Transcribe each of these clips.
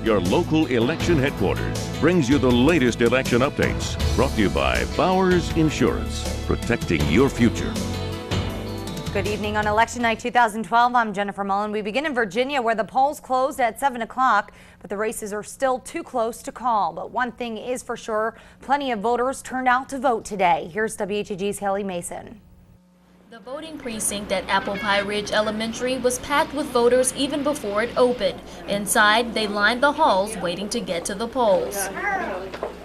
your local election headquarters, brings you the latest election updates. Brought to you by FARRIS Insurance, protecting your future. Good evening on Election Night 2012. I'm Jennifer Mullen. We begin in Virginia, where the polls closed at 7 o'clock, but the races are still too close to call. But one thing is for sure, plenty of voters turned out to vote today. Here's WHAG's Haley Mason. The voting precinct at Apple Pie Ridge Elementary was packed with voters even before it opened. Inside, they lined the halls waiting to get to the polls.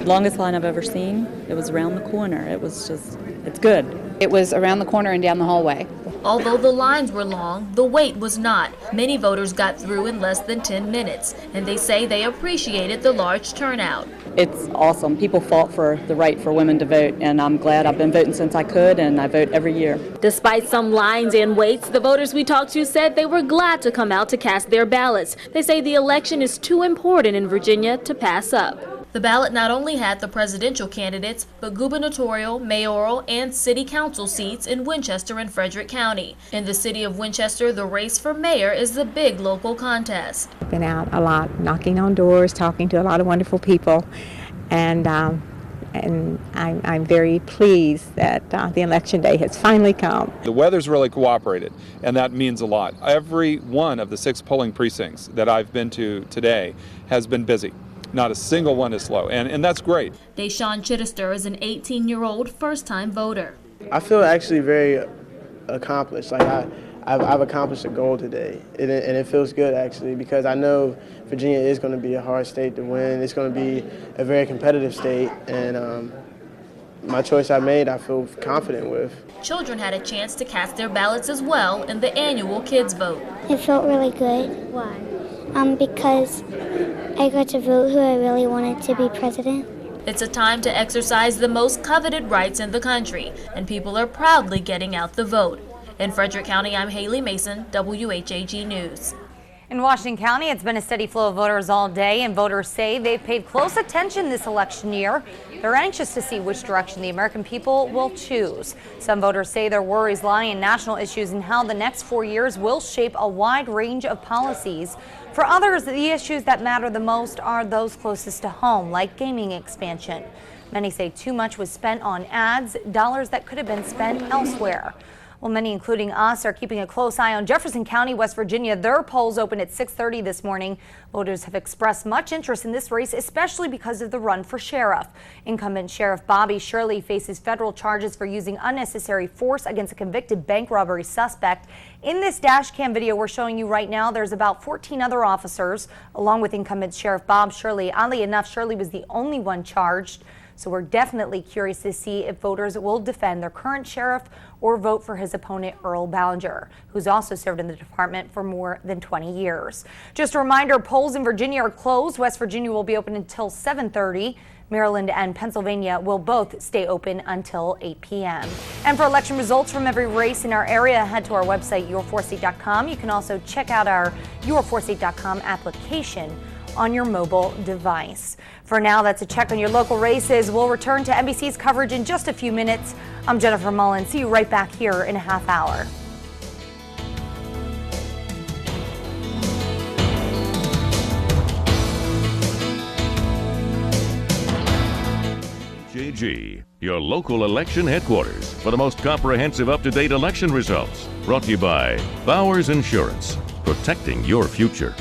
Longest line I've ever seen. It was around the corner. It's good. It was around the corner and down the hallway. Although the lines were long, the wait was not. Many voters got through in less than 10 minutes, and they say they appreciated the large turnout. It's awesome. People fought for the right for women to vote, and I'm glad. I've been voting since I could, and I vote every year. Despite some lines and waits, the voters we talked to said they were glad to come out to cast their ballots. They say the election is too important in Virginia to pass up. The ballot not only had the presidential candidates, but gubernatorial, mayoral, and city council seats in Winchester and Frederick County. In the city of Winchester, the race for mayor is the big local contest. I've been out a lot, knocking on doors, talking to a lot of wonderful people, and I'm very pleased that the election day has finally come. The weather's really cooperated, and that means a lot. Every one of the 6 polling precincts that I've been to today has been busy. Not a single one is slow, and that's great. DAESHAWN Chichester is an 18-year-old first-time voter. I feel actually very accomplished. I've accomplished a goal today, and it feels good actually, because I know Virginia is going to be a hard state to win. It's going to be a very competitive state, and my choice I made, I feel confident with. Children had a chance to cast their ballots as well in the annual Kids Vote. It felt really good. Why? Because I got to vote who I really wanted to be president. It's a time to exercise the most coveted rights in the country, and people are proudly getting out the vote. In Frederick County, I'm Haley Mason, WHAG News. In Washington County, it's been a steady flow of voters all day, and voters say they've paid close attention this election year. They're anxious to see which direction the American people will choose. Some voters say their worries lie in national issues and how the next 4 years will shape a wide range of policies. For others, the issues that matter the most are those closest to home, like gaming expansion. Many say too much was spent on ads, dollars that could have been spent elsewhere. Well, many, including us, are keeping a close eye on Jefferson County, West Virginia. Their polls opened at 6:30 this morning. Voters have expressed much interest in this race, especially because of the run for sheriff. Incumbent Sheriff Bobby Shirley faces federal charges for using unnecessary force against a convicted bank robbery suspect. In this dash cam video we're showing you right now, there's about 14 other officers, along with incumbent Sheriff Bob Shirley. Oddly enough, Shirley was the only one charged. So we're definitely curious to see if voters will defend their current sheriff or vote for his opponent, Earl Ballinger, who's also served in the department for more than 20 years. Just a reminder, polls in Virginia are closed. West Virginia will be open until 7:30. Maryland and Pennsylvania will both stay open until 8 p.m. And for election results from every race in our area, head to our website, your4state.com. You can also check out our your4state.com application on your mobile device. For now, that's a check on your local races. We'll return to NBC's coverage in just a few minutes. I'm Jennifer Mullen. See you right back here in a half hour. JG, your local election headquarters for the most comprehensive up-to-date election results. Brought to you by FARRIS Insurance, protecting your future.